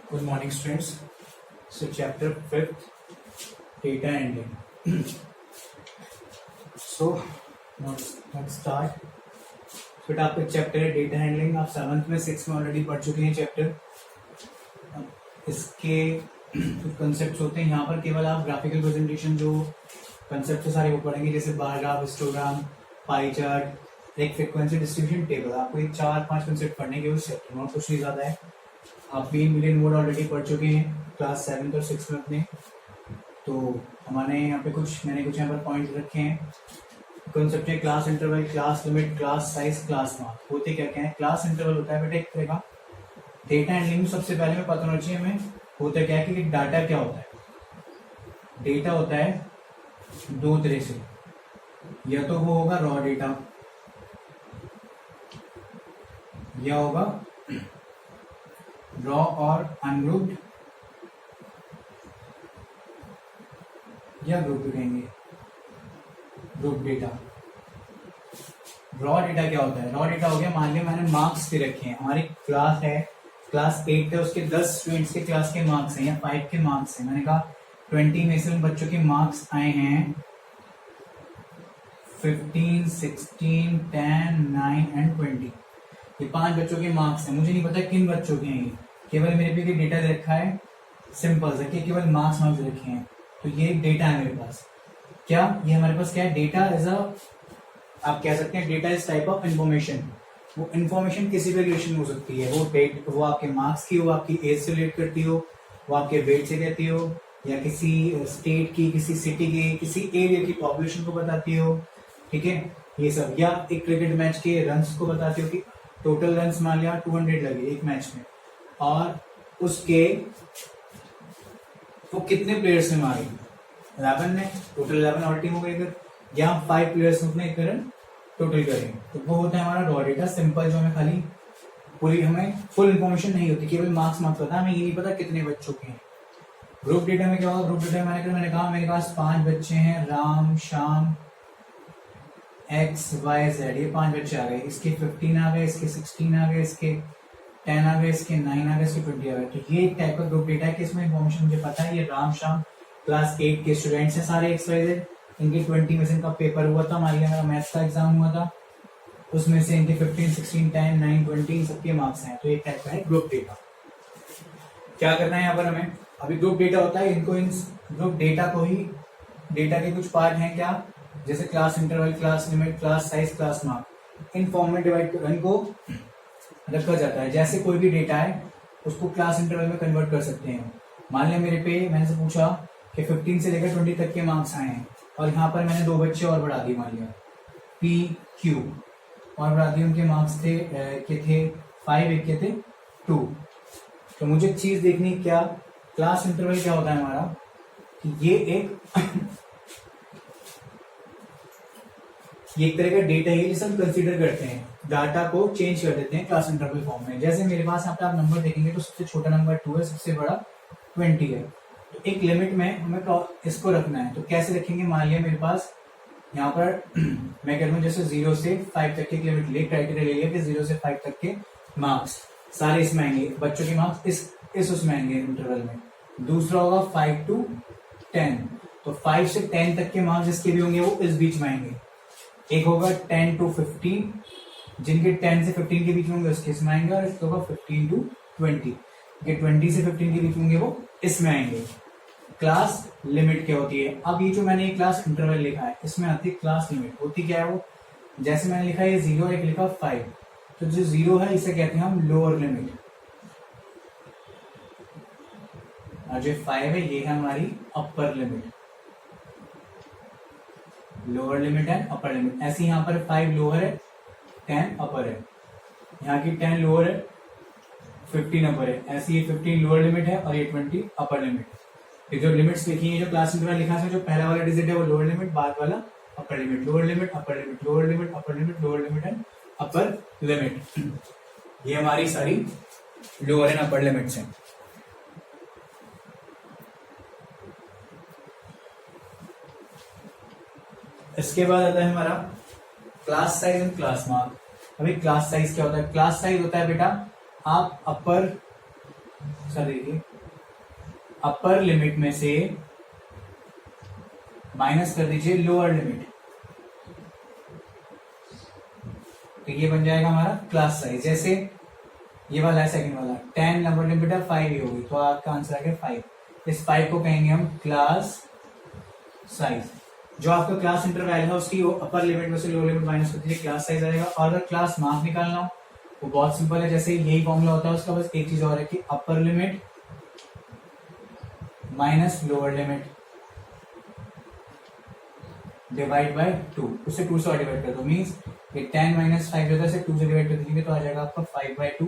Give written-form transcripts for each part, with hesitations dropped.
Good morning, students. So, chapter 5th, data handling. So, now let's start. फिर आपका chapter है data handling. आप 7th में 6th में ऑलरेडी पढ़ चुके हैं चैप्टर. इसके कंसेप्ट होते हैं यहाँ पर. केवल आप ग्राफिकल प्रेजेंटेशन जो कंसेप्ट है सारे वो पढ़ेंगे, जैसे bar graph, histogram, pie chart, एक फ्रीक्वेंसी डिस्ट्रीब्यूशन टेबल. आपको ये 4-5 कंसेप्ट पढ़ने के उस चैप्टर में, और कुछ नहीं ज्यादा है. आप मेन मिलियन मोड ऑलरेडी पढ़ चुके हैं क्लास 7 और 6 में अपने. तो हमारे यहाँ पे मैंने कुछ यहाँ पर पॉइंट रखे हैं. कॉन्सेप्ट है class interval, class limit, class size, class mark. होते क्या क्या है? क्लास इंटरवल होता है बेटा एक तरह का डेटा हैंडलिंग में सबसे पहले में पता होना चाहिए हमें होता क्या है कि डाटा क्या होता है. डेटा होता है दो तरह से, या तो वो होगा रॉ डेटा या होगा रॉ और अनग्रुप्ड या ग्रुप कहेंगे ग्रुप डेटा. रॉ डेटा क्या होता है? रॉ डेटा हो गया, मान लिया मैंने मार्क्स दे रखे हैं. हमारी क्लास है, क्लास 8 है, उसके 10 स्टूडेंट्स के क्लास के मार्क्स हैं या 5 के मार्क्स हैं. मैंने कहा 20 में से उन बच्चों के मार्क्स आए हैं 15, 16, 10, 9 एंड 20. ये 5 बच्चों के मार्क्स हैं. मुझे नहीं पता किन बच्चों के हैं ये, केवल मेरे पे डेटा दे रखा है. सिंपल है कि केवल मार्क्स रखे हैं. तो ये एक डेटा है मेरे पास. क्या ये हमारे पास क्या है? डेटा इज आप कह सकते हैं data is type of information. वो इंफॉर्मेशन किसी भी रिलेशन हो सकती है. वो आपके मार्क्स की हो, आपकी एज से रिलेट करती हो, वो आपके वेट से कहती हो, या किसी स्टेट की, किसी सिटी की, किसी एरिया की पॉपुलेशन को बताती हो. ठीक है, ये सब. या एक क्रिकेट मैच के रन्स को बताती हो कि टोटल रन्स मान लिया 200 लगे एक मैच में, और उसके वो कितने प्लेयर्स ने मारे? 11 ने. टोटल 11 और टीम हो गई. अगर या 5 प्लेयर्स ने उतने रन टोटल करें तो वो होता है हमारा रॉ डेटा. सिंपल, जो हमें खाली पूरी हमें फुल इन्फॉर्मेशन नहीं होती, केवल मार्क्स पता है. हमें ये नहीं पता कितने बच्चों के हैं. ग्रुप डेटा में क्या होगा? ग्रुप डेटा में मैंने कहा मेरे पास 5 बच्चे हैं, राम, श्याम, XYZ. ये 5 बच्चे आ गए. इसके 15 आ गए, इसके 16 आ गए, इसके 10 आ गए, इसके 9 आ गए, इसके 20 आ गए. तो ये एक टाइप का ग्रुप डेटा है कि इसमें इन्फॉर्मेशन मुझे पता है. ये राम, श्याम क्लास 8 के स्टूडेंट्स हैं सारे XYZ. इनके 20 में से इनका पेपर हुआ था. मान लिया मेरा मैथ्स का एग्जाम हुआ था, उसमें से इनके 15, 16, 10, 9, 20 सबके मार्क्स हैं. तो एक टाइप का है ग्रुप डेटा. क्या करना है यहाँ पर हमें? अभी ग्रुप डेटा होता है, इनको इन ग्रुप डेटा को ही, डेटा के कुछ पार्ट हैं क्या, जैसे class interval, class limit, class size, class mark. In form में डिवाइड कर इनको रखा जाता है. जैसे कोई भी डेटा है उसको क्लास इंटरवल में कन्वर्ट कर सकते हैं. मान लिया मेरे पे मैंने से पूछा कि 15 से लेकर 20 तक के मार्क्स आए हैं, और यहाँ पर मैंने 2 बच्चे और बढ़ा दिए. मान लिया PQ और बढ़ा दिए. उनके मार्क्स थे 5, एक के थे 2. तो मुझे एक चीज देखनी, क्या क्लास इंटरवल क्या होता है हमारा, कि ये एक तरह का डेटा है जिसे हम कंसीडर करते हैं. डाटा को चेंज कर देते हैं क्लास इंटरवल फॉर्म में. जैसे मेरे पास आप नंबर देखेंगे तो सबसे छोटा नंबर 2 है, सबसे बड़ा 20 है. तो एक लिमिट में हमें इसको रखना है. तो कैसे रखेंगे? मान लिया मेरे पास यहाँ पर मैं कह रहा हूँ जैसे 0 से 5 तक की लिमिट ले, क्राइटेरिया ले लिया कि 0 से 5 तक के मार्क्स सारे इसमें आएंगे. बच्चों के मार्क्स इस उसमें आएंगे इंटरवल में. दूसरा होगा 5 to 10. तो 5 से 10 तक के मार्क्स जिसके भी होंगे वो इस बीच में आएंगे. एक होगा 10 to 15, जिनके 10 से 15 के बीच में होंगे उसके इसमें आएंगे. और एक होगा 15 to 20, के 20 से 15 के बीच में होंगे वो इसमें आएंगे. क्लास लिमिट क्या होती है? अब ये जो मैंने क्लास इंटरवल लिखा है इसमें आती है क्लास लिमिट. होती क्या है वो? जैसे मैंने लिखा है 0, एक लिखा 5. तो जो 0 है इसे कहते हैं हम लोअर लिमिट, और जो 5 है ये है हमारी अपर लिमिट. लोअर लिमिट है, अपर लिमिट. ऐसे यहाँ पर 5 लोअर है, 10 अपर है. यहाँ की 10 लोअर है, 15 अपर है. ऐसे ये 15 लोअर लिमिट है और ये 20 अपर लिमिट. ये जो लिमिट्स लिखी है, जो क्लास इंटरवल लिखा है, जो पहला वाला डिजिट है वो लोअर लिमिट, बाद वाला upper limit. Lower limit, upper limit, lower limit, upper limit, lower limit and upper limit. ये हमारी सारी लोअर एंड अपर लिमिट्स हैं. इसके बाद आता है हमारा class size and class mark. अभी क्लास साइज क्या होता है? क्लास साइज होता है बेटा आप अपर सर देखिए अपर लिमिट में से माइनस कर दीजिए लोअर लिमिट, तो ये बन जाएगा हमारा क्लास साइज। जैसे ये वाला है सेकंड वाला 10 नंबर लिमिट 5 ही होगी, तो आपका आंसर आ गया 5। इस 5 को कहेंगे हम क्लास साइज। जो आपका क्लास इंटरवल है उसकी अपर लिमिट में से लोअर लिमिट माइनस कर दीजिए, क्लास साइज आएगा। और अगर क्लास मार्क निकालना हो वो बहुत सिंपल है, जैसे यही फॉर्मूला होता है उसका, बस एक चीज और है कि upper limit minus lower limit divide by 2, उससे 2 से डिवाइड कर दो, मीन्स ये 10 माइनस 5 जो था इसे 2 से डिवाइड कर दीजिए तो आ जाएगा आपका 5/2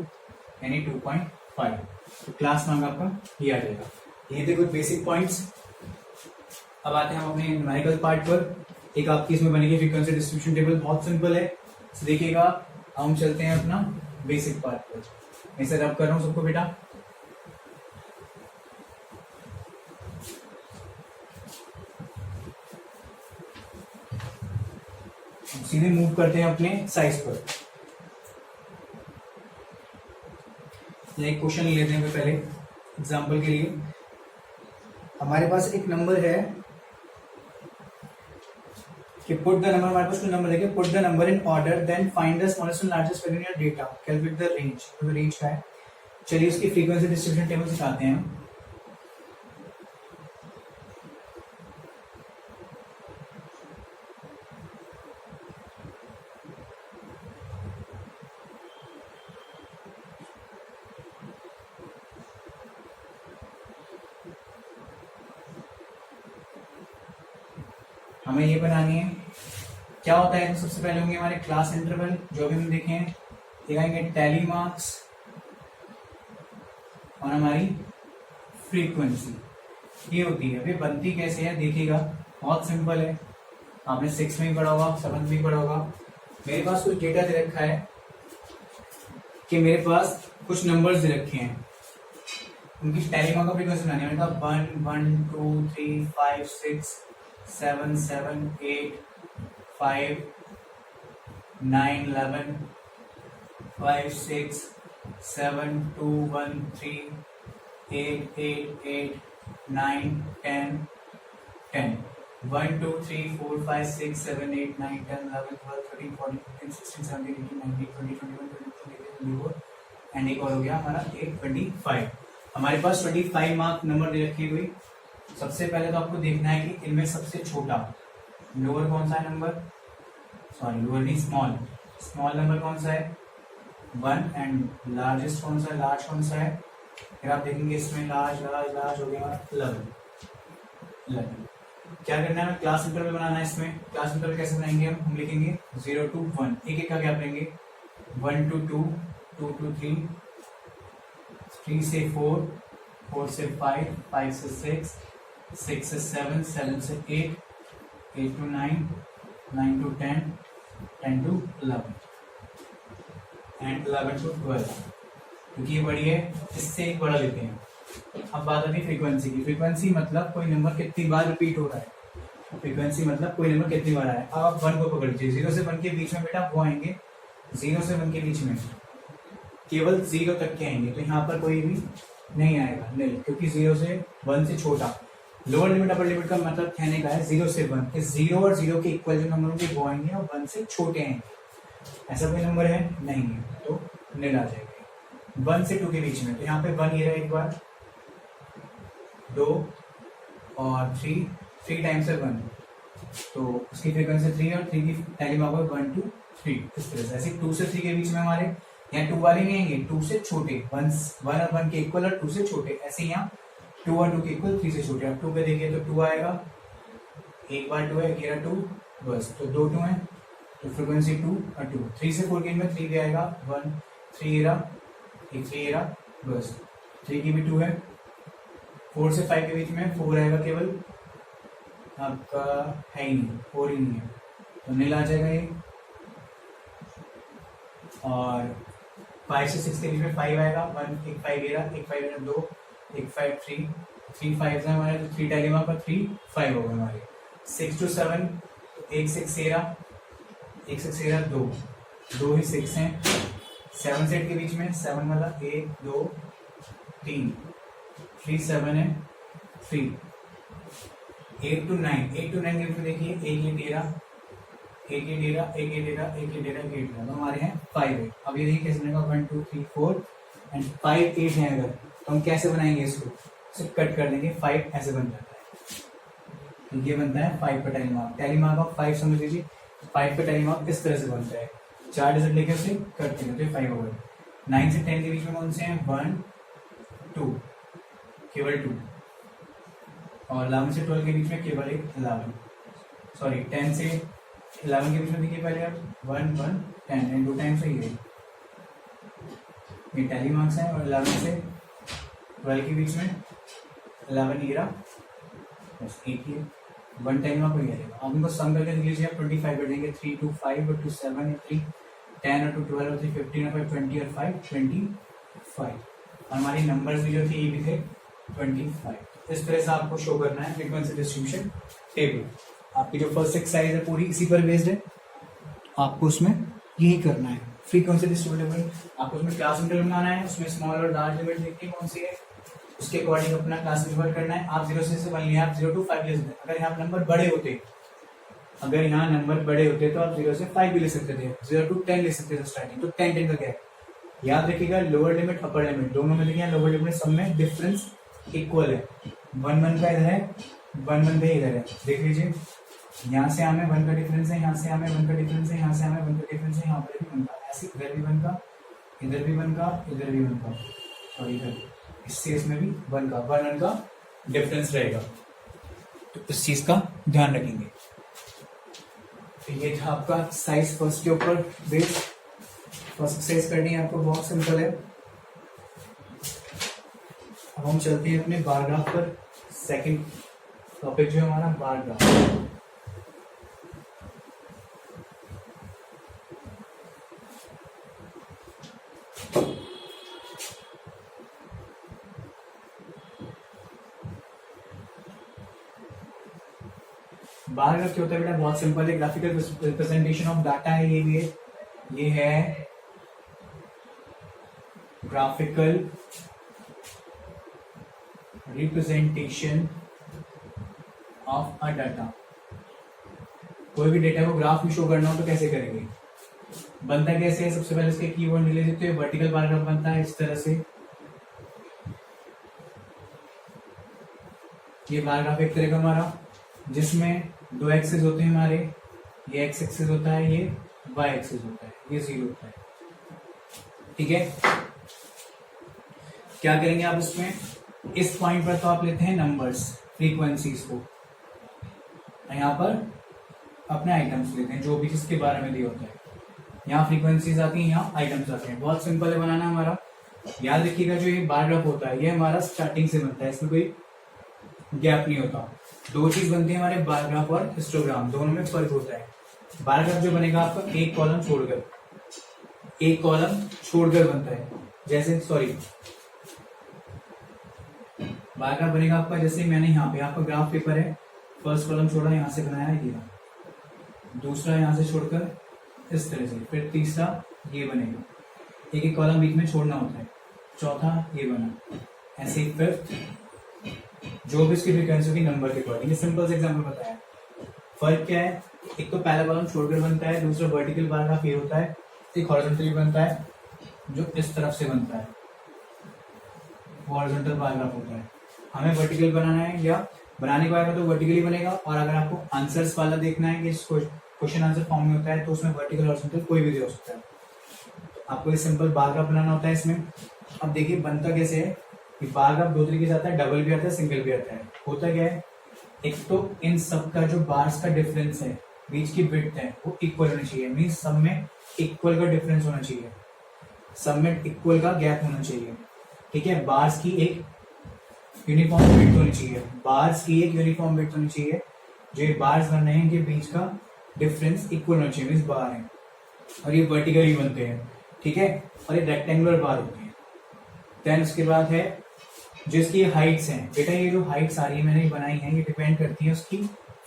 यानी 2.5। तो क्लास मार्क आपका ये आ जाएगा। ये थे कुछ बेसिक पॉइंट्स। अब आते हैं हम अपने न्यूमेरिकल पार्ट पर। एक आपकी इसमें बनेगी फ्रीक्वेंसी डिस्ट्रीब्यूशन टेबल, बहुत सिंपल है। देखिएगा हम चलते हैं अपना बेसिक पार्ट पर। मैं इसे रब कर रहा हूं सबको बेटा। सीधे मूव करते हैं अपने साइज पर। एक क्वेश्चन लेते हैं पहले एग्जांपल के लिए। हमारे पास एक नंबर है कि पुट द नंबर, हमारे पास कोई नंबर है कि put the number in order then find the smallest and largest value in your data, calculate the range. तो रेंज का है, चलिए उसकी फ्रीक्वेंसी डिस्ट्रीब्यूशन टेबल सिखाते हैं हम। हमें ये बनानी है क्या होता है। तो सबसे पहले होंगे हमारे क्लास इंटरवल, जो भी हम देखे हैं, एक आएंगे टैली मार्क्स और हमारी फ्रीक्वेंसी ये होती है। अभी बनती कैसे है देखिएगा, बहुत सिंपल है। आपने 6 में ही पढ़ा होगा, 7 में ही पढ़ा होगा। मेरे पास कुछ डेटा दे रखा है कि मेरे पास कुछ नंबर्स दे रखे हैं, उनकी टैली मार्क का फ्रीक्वेंसी बनानी है। 1 1 2 3 5 6 7 7 8 5 9 11 5 6 7 2 1 3 8 8 8 9 10 10 1 2 3 4 5 6 7 8 9 10 11 12 13 14 15 16 17 18 19 20 21 22 24 एंड एक और हो गया हमारा 25। हमारे पास 25 मार्क नंबर दे रखे हुए। सबसे पहले तो आपको देखना है कि इनमें सबसे छोटा लोअर कौन सा है नंबर, सॉरी लोअर नहीं स्मॉल नंबर कौन सा है 1, एंड लार्जेस्ट कौन सा है, लार्ज कौन सा है। फिर आप देखेंगे इसमें लार्ज लार्ज लार्ज हो गया 11। क्या करना है, क्लास इंटरवल बनाना है। इसमें क्लास इंटरवल कैसे बनाएंगे हम लिखेंगे 0 to 1, एक एक का क्या करेंगे 1 to 2 2 to 3 3 से 4 4 से 5 5 से 6 6 से 7 7 से 8 8 to 9 9 to 10 10 to 11 and 11 to 12, क्योंकि ये बड़ी है इससे एक बड़ा लेते हैं। अब बात आती है फ्रीक्वेंसी की। फ्रीक्वेंसी मतलब कोई नंबर कितनी बार रिपीट हो रहा है। फ्रीक्वेंसी मतलब कोई नंबर कितनी बार आया है। अब आप 1 को पकड़ लीजिए, 0 से 1 के बीच में बेटा वो आएंगे, 0 से 1 के बीच में केवल 0 तक के आएंगे, तो यहाँ पर कोई भी नहीं आएगा नहीं, क्योंकि 0 से 1 से छोटा। लोअर लिमिट अपर लिमिट का मतलब कहने का है 0 से 1, इस 0 और 0 के इक्वल जो नंबर होंगे वो आएंगे और 1 से छोटे आएंगे। ऐसा कोई नंबर है नहीं है, तो निल आ जाएगा 1 से 2 के बीच में। तो यहाँ पे 1 ये रहा एक बार, 2 और 3 टाइम्स है 1, तो उसकी फ्रीक्वेंसी 3 और 3 की टैली मार्क 1 to 3 इस तरह से। ऐसे 2 से 3 के बीच में हमारे यहाँ 2 वाले नहीं आएंगे, 2 से छोटे, 1 और 1 के इक्वल और 2 से छोटे। ऐसे यहाँ 2 और 2 के इक्वल 3 से छोटे। अब 2 पे देखिए तो 2 आएगा, एक बार 2 है, ये रहा 2 बस, तो 2 2 है तो फ्रीक्वेंसी 2 और 2। 3 से 4 के में 3 भी आएगा, 1 3 रहा, एक 3 रहा बस, 3 की भी 2 है। 4 से 5 के बीच में 4 आएगा केवल, आपका है ही नहीं, 4 ही नहीं है, तो नील आ जाएगा ये। और 5 से 6 के बीच में 5 आएगा, 1 एक 5 ये रहा, एक 5 ये रहा 2, एक 5 3 5 है हमारे, तो 3 टैली मार्क 3 5 होगा हमारे। 6 to 7 एक 6 ये रहा, एक 6 ये रहा 2 ही 6 हैं। 7 से 8 के बीच में 7 वाला 1 2 3, 3 7 है 3, 8 to 9 के बीच में देखिए एक ये डेरा, एक ये डेरा, एक ये डेरा, एक ये डेरा, 8 तो हमारे हैं 5 8। अब ये देखिए कैसे बनेगा 1 2 3 4 एंड 5 8 है अगर, तो हम कैसे बनाएंगे इसको, सिर्फ कट कर देंगे, 5 ऐसे बन जाता है। तो ये बनता है 5 का tally mark, tally mark of 5 समझ लीजिए, 5 का टैली मार्क इस तरह से बनता है, 4 डिजिट लेके उसे कट देंगे तो 5 हो गए। 9 से 10 के बीच में कौन से हैं, 1 2, केवल 2, और 11 से 12 के बीच में केवल एक 11, सॉरी 10 से 11 के बीच में देखिए पहले आप 1 1 10 एंड 2 टाइम्स है ये टैली मार्क्स है, और 11 से 12 के बीच में 11 ये रहा, बस एक ही है, 1 टाइम मार्क वही रहेगा। आप इनको सम करके देख लीजिए, आप 25 कर देंगे, 3 2 5 और 2 7 और 3 10 और 2 12 और 3 15 और 5 20 और 5 25, हमारी नंबर्स भी जो थे ये भी थे 25। इस तरह से आपको शो करना है फ्रीक्वेंसी डिस्ट्रीब्यूशन टेबल। आपकी जो फर्स्ट एक्सरसाइज है पूरी इसी पर बेस्ड है, आपको उसमें यही करना है फ्रीक्वेंसी डिस्ट्रीब्यूशन। आपको उसमें क्लास इंटरवल बनाना है, उसमें स्मॉल और लार्ज लिमिट देखनी कौन सी है, उसके अकॉर्डिंग अपना क्लास इंटरवल करना है। आप 0 से 1 लिया, आप 0 to 5 ले सकते हैं। अगर यहाँ नंबर बड़े होते, अगर यहाँ नंबर बड़े होते तो आप 0 से 5 भी ले सकते थे, 0 to 10 ले सकते थे स्टार्टिंग, तो 10 10 का गैप। याद रखिएगा लोअर लिमिट अपर लिमिट दोनों में देखिए, लोअर लिमिट सब में डिफरेंस इक्वल है, 1 1 का इधर है, 1 1 का इधर है, देख लीजिए यहाँ से हमें 1 का डिफरेंस है, यहाँ से हमें 1 का डिफरेंस है, यहाँ से हमें 1 का डिफरेंस है, यहाँ पर भी 1 का, ऐसे इधर भी 1 का, इधर भी 1 का, इधर भी 1 का, सॉरी इधर इससे इसमें भी 1 का 1 का डिफरेंस रहेगा, तो इस चीज का ध्यान रखेंगे। तो ये था आपका साइज फर्स्ट के ऊपर बेस, फर्स्ट एक्सरसाइज करनी है आपको, बहुत सिंपल है। अब हम चलते हैं अपने बार ग्राफ पर, सेकंड टॉपिक जो है हमारा बार ग्राफ। बार ग्राफ क्या होता है बेटा, बहुत सिंपल है, ग्राफिकल रिप्रेजेंटेशन ऑफ डाटा है ये भी है, ये है graphical representation of a data. कोई भी डेटा को ग्राफ में शो करना हो तो कैसे करेंगे, बनता कैसे है, सबसे पहले इसके कीवर्ड ले लेते हैं, वर्टिकल बार ग्राफ बनता है इस तरह से, ये बार ग्राफ एक तरह का हमारा, जिसमें 2 एक्सिस होते हैं हमारे, ये एक्स एक्सिस होता है, ये वाई एक्सिस होता है, ये 0 होता है, ठीक है। क्या करेंगे आप इसमें, इस पॉइंट पर तो आप लेते हैं नंबर्स फ्रीक्वेंसीज को, यहाँ पर अपने आइटम्स लेते हैं जो भी जिसके बारे में दिया होता है, यहाँ फ्रीक्वेंसीज आती हैं, यहाँ आइटम्स आते हैं। बहुत सिंपल है बनाना हमारा, याद रखिएगा जो ये बार ग्राफ होता है ये हमारा स्टार्टिंग से बनता है, इसमें कोई गैप नहीं होता। 2 चीज बनती है हमारे बार ग्राफ और हिस्टोग्राम, दोनों में फर्क होता है। बार ग्राफ जो बनेगा आपका एक कॉलम छोड़कर, एक कॉलम छोड़कर बनता है, जैसे सॉरी बार ग्राफ बनेगा आपका, जैसे मैंने यहाँ पे आपका ग्राफ पेपर है, फर्स्ट कॉलम छोड़ा यहाँ से बनाया ये, दूसरा यहाँ से छोड़कर इस तरह से, फिर तीसरा ये बनेगा, एक एक कॉलम बीच में छोड़ना होता है, चौथा ये बना, ऐसे फिफ्थ, जो भी इसकी फ्रीक्वेंसी की नंबर के अकॉर्डिंग। सिंपल से एग्जांपल बताया, फर्क क्या है, एक तो पहला कॉलम छोड़कर बनता है, दूसरा वर्टिकल बार ग्राफ ये होता है, एक हॉरिजॉन्टली बनता है जो इस तरफ से बनता है, हॉरिजॉन्टल बार ग्राफ होता है। हमें वर्टिकल बनाना है या बनाने को आएगा तो वर्टिकली बनेगा, और अगर आपको आंसर्स वाला देखना है कि क्वेश्चन आंसर फॉर्म में होता है तो उसमें वर्टिकल हॉरिजॉन्टल कोई भी दे हो सकता है। आपको ये सिंपल बार ग्राफ बनाना होता है इसमें। अब देखिए बनता कैसे है कि बार ग्राफ 2 तरीके से आता है, डबल भी आता है, सिंगल भी आता है। होता क्या है, एक तो इन सब का जो बार्स का डिफरेंस है, बीच की विड्थ है, वो इक्वल होनी चाहिए, मीन सब में इक्वल का डिफरेंस होना चाहिए, सब में इक्वल का गैप होना चाहिए, ठीक है। बार्स की एक यूनिफॉर्म विड्थ होनी चाहिए, बार्स की एक यूनिफॉर्म विड्थ होनी चाहिए, जो ये बार्स बन रहे हैं इनके बीच का डिफरेंस इक्वल होना चाहिए, मीन बार है, और ये वर्टिकली बनते हैं, ठीक है, और ये रेक्टेंगुलर बार होते हैं। देन उसके बाद है जिसकी हाइट्स हैं, बेटा ये जो हाइट्स आ रही है मैंने बनाई है, ये डिपेंड करती है उसकी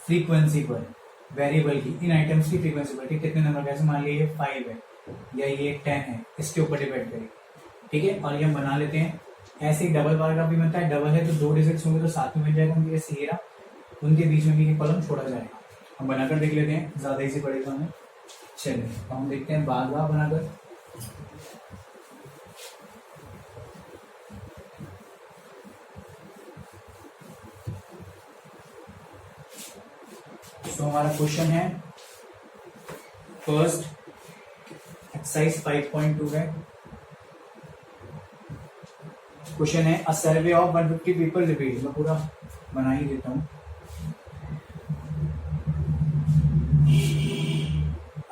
फ्रीक्वेंसी पर, वेरिएबल की, इन आइटम्स की फ्रीक्वेंसी पर, कितने नंबर का, मान लीजिए ये 5 है या ये 10 है, इसके ऊपर डिपेंड करेगी, ठीक है। और ये हम बना लेते हैं ऐसे ही डबल बार का भी बनता है, डबल है तो 2 डिजिट्स होंगे तो साथ में बन जाएगा उनके, जैसे ये रहा, उनके बीच में भी एक कॉलम छोड़ा जाएगा। हम बनाकर देख लेते हैं, ज्यादा इजी पड़ेगा हमें। चलिए तो हम देखते हैं बार बार बनाकर। तो हमारा क्वेश्चन है फर्स्ट एक्सरसाइज 5.2 है। क्वेश्चन है अ सर्वे ऑफ 150 पीपल रिपीट, मैं पूरा बना ही देता हूँ।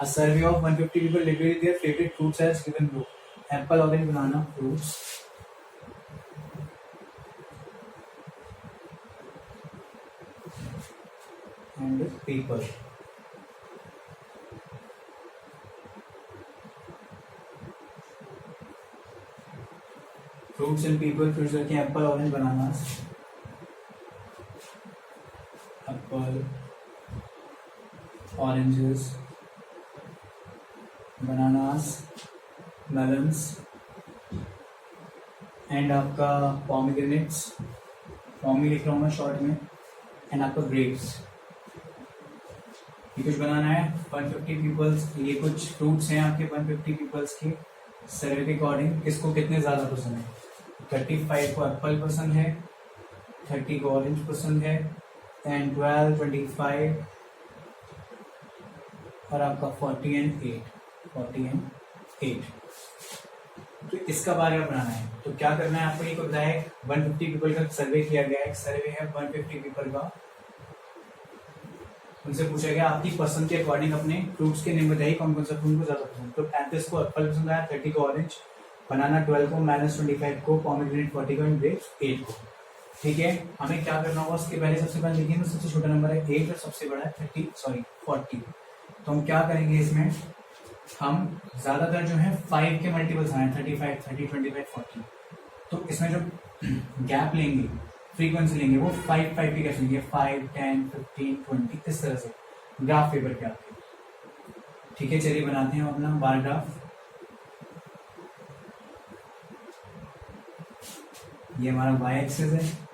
A survey of 150 people revealed their favorite fruits as given below: apple, orange, banana, fruits. And people. Fruits and people. Fruits are apple, orange, bananas. Apple, oranges, bananas, melons and आपका पॉमीग्रेनेट्स, पॉमी लिख रहा हूँ मैं शॉर्ट में, and आपका grapes. ये कुछ बनाना है 150 पीपल्स, ये कुछ फ्रूट्स हैं आपके 150 पीपल्स के सर्वे के अकॉर्डिंग। किसको कितने ज़्यादा पसंद है? 35 को एप्पल पसंद है, 30 को ऑरेंज पसंद है, एंड 12, 25 और आपका 40 एंड 8। तो इसका बारे में बनाना है। तो क्या करना है आपको, ये को बताया 150 पीपल का सर्वे किया गया है, सर्वे है 150 पीपल का। उनसे पूछा गया आपकी पसंद के अकॉर्डिंग अपने फ्रूट्स के नेम बताइए, कौन कौन सा फ्रूट को ज्यादा पसंद। तो 35 को एप्पल पसंद आया, 30 को ऑरेंज, बनाना 12 को, मेलन्स 25 को, पॉमीग्रेनेट 40 को, ग्रेप्स 8 को। ठीक है, हमें क्या करना होगा, उसके पहले सबसे पहले देखिए तो सबसे छोटा नंबर है 8 और सबसे बड़ा है 40। तो हम क्या करेंगे इसमें, हम ज्यादातर जो है 5 के मल्टीपल्स आए, 35, 30, 25, 40। तो इसमें जो गैप लेंगे, फ्रीक्वेंसी लेंगे, वो 5 की कैसे लेंगे, 5, 10, 15, 20 इस तरह से ग्राफ पेपर पे आपके। ठीक है, चलिए बनाते हैं अपना बार ग्राफ। ये हमारा वाई एक्सिस है,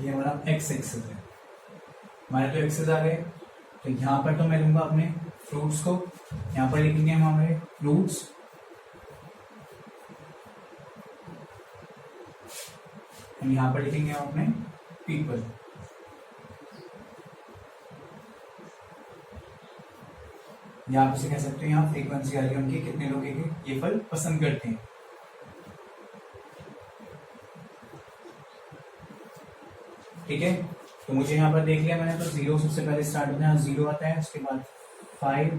ये हमारा एक्स एक्सिस है। हमारे तो एक्सेस आ गए, तो यहाँ पर तो मैं लूंगा अपने फ्रूट्स को, यहाँ पर लिखेंगे हम हमारे फ्रूट्स, यहाँ पर लिखेंगे हम अपने पीपल। या आप इसे कह सकते हैं, यहाँ फ्रीक्वेंसी आ रही है उनकी, कितने लोग ये फल पसंद करते हैं। ठीक है, तो मुझे यहाँ पर देख लिया मैंने, तो 0 सबसे पहले स्टार्ट होता है, 0 आता है, उसके बाद 5।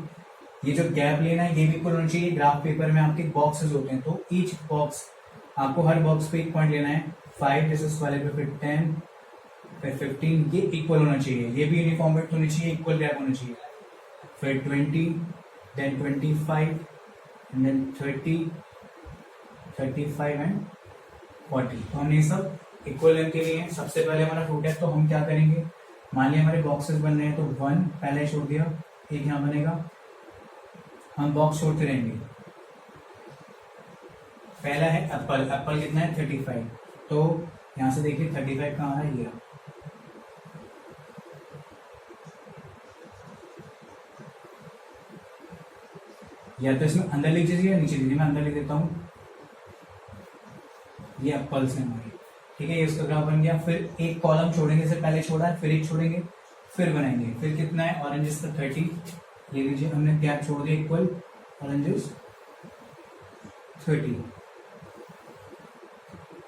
ये जो गैप लेना है ये भी इक्वल होना चाहिए। ग्राफ पेपर में आपके बॉक्सेस होते हैं, तो ईच बॉक्स आपको हर बॉक्स पे एक पॉइंट लेना है। 5 जैसे इस वाले पे, फिर 10, फिर 15, ये इक्वल होना चाहिए, ये भी यूनिफॉर्म वेट होनी चाहिए, इक्वल गैप होना चाहिए। फिर 20, देन 25, एंड देन 30, 35 एंड 40। तो हमने ये सब इक्वल लेंथ के लिए। सबसे पहले हमारा फ्रूट है, तो हम क्या करेंगे, मान लिया हमारे बॉक्सेस बन रहे हैं, तो 1 पहले छोड़ दिया, एक यहाँ बनेगा, हम बॉक्स छोड़ते रहेंगे। पहला है एप्पल, एप्पल कितना है 35, तो यहां से देखिए 35 कहाँ आ रहा है, ये या तो इसमें अंदर लिख दीजिए या नीचे दीजिए, मैं अंदर लिख देता हूँ। ये एप्पल्स है हमारे, ठीक है, ये उसका ग्राफ बन गया। फिर एक कॉलम छोड़ेंगे, से पहले छोड़ा है, फिर एक छोड़ेंगे, फिर बनाएंगे। फिर कितना है, ऑरेंजेस का 30, ये लीजिए हमने गैप छोड़ दिया इक्वल, ऑरेंजेस 30,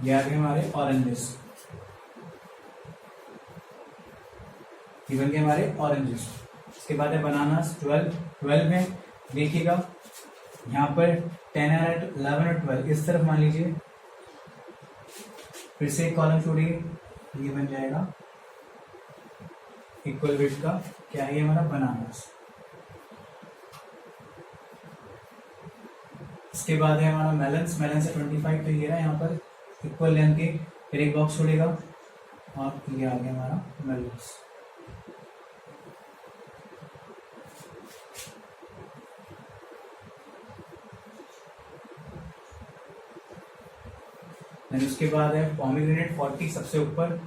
ये आ गए हमारे ऑरेंजेस, ये बन गए हमारे ऑरेंजेस। इसके बाद है बनानास 12 में देखिएगा यहाँ पर 10 आ रहा है, 11 और 12 इस तरफ मान लीजिए, फिर से एक कॉलम छोड़िए, ये बन जाएगा इक्वल वेट का, क्या है ये हमारा बनानास। इसके बाद है हमारा मेलन्स, मेलन्स है 25, तो ये रहा यहाँ पर इक्वल लेंथ के, फिर एक बॉक्स छोड़ेगा और ये आ गया हमारा मेलन्स। देन उसके बाद है पोमीग्रेनेट 40 सबसे ऊपर,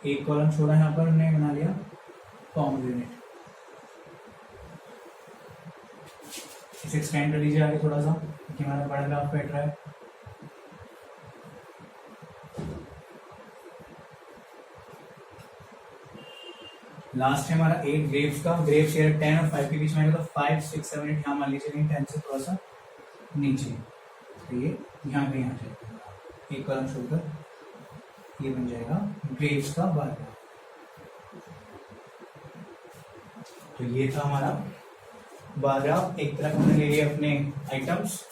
एक कॉलम छोड़ा यहाँ पर हमने बना लिया पोमीग्रेनेट। इसे एक्सटेंड कर लीजिए आगे थोड़ा सा क्योंकि हमारा बड़ा ग्राफ बैठ रहा है। लास्ट है हमारा 8 ग्रेप्स का। ग्रेप्स ये 10 और 5 के बीच में आएगा तो 5 6 7 8 यहाँ मान लीजिए, लेकिन 10 से थोड़ा सा नीचे, तो ये यहाँ पे यहाँ जाएगा, एक कॉलम छोड़कर ये बन जाएगा ग्रेप्स का बार ग्राफ। तो ये था हमारा बार ग्राफ। एक तरफ हमने ले लिया अपने आइटम्स,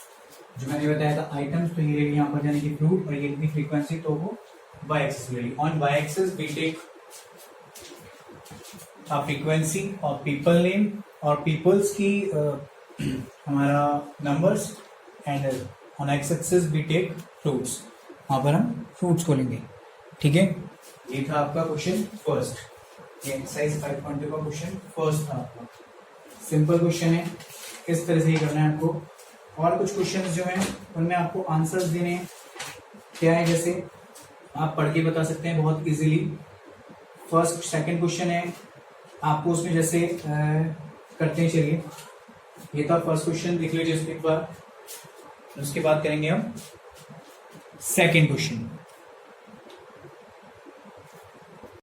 जो मैंने बताया था आइटम्स, तो ये ले लिया यहाँ पर जाने की फ्रूट, और ये की फ्रीक्वेंसी, तो वो वाई एक्सिस ले ली। On Y axis we take frequency और पीपल नेम और पीपल्स की हमारा numbers, and on X axis we take fruits, वहां पर हम फ्रूट्स को लेंगे। ठीक है, ये था आपका क्वेश्चन फर्स्ट, ये एक्सरसाइज 5.2 का क्वेश्चन फर्स्ट था आपका। सिंपल क्वेश्चन है, इस तरह से ही करना है आपको। और कुछ क्वेश्चन जो हैं उनमें आपको आंसर्स देने हैं। क्या है, जैसे आप पढ़ के बता सकते हैं बहुत इजीली। फर्स्ट सेकंड क्वेश्चन है आपको उसमें जैसे करते हैं, चलिए ये था फर्स्ट क्वेश्चन, देख लीजिए इसको एक बार, उसके बाद करेंगे हम सेकंड क्वेश्चन।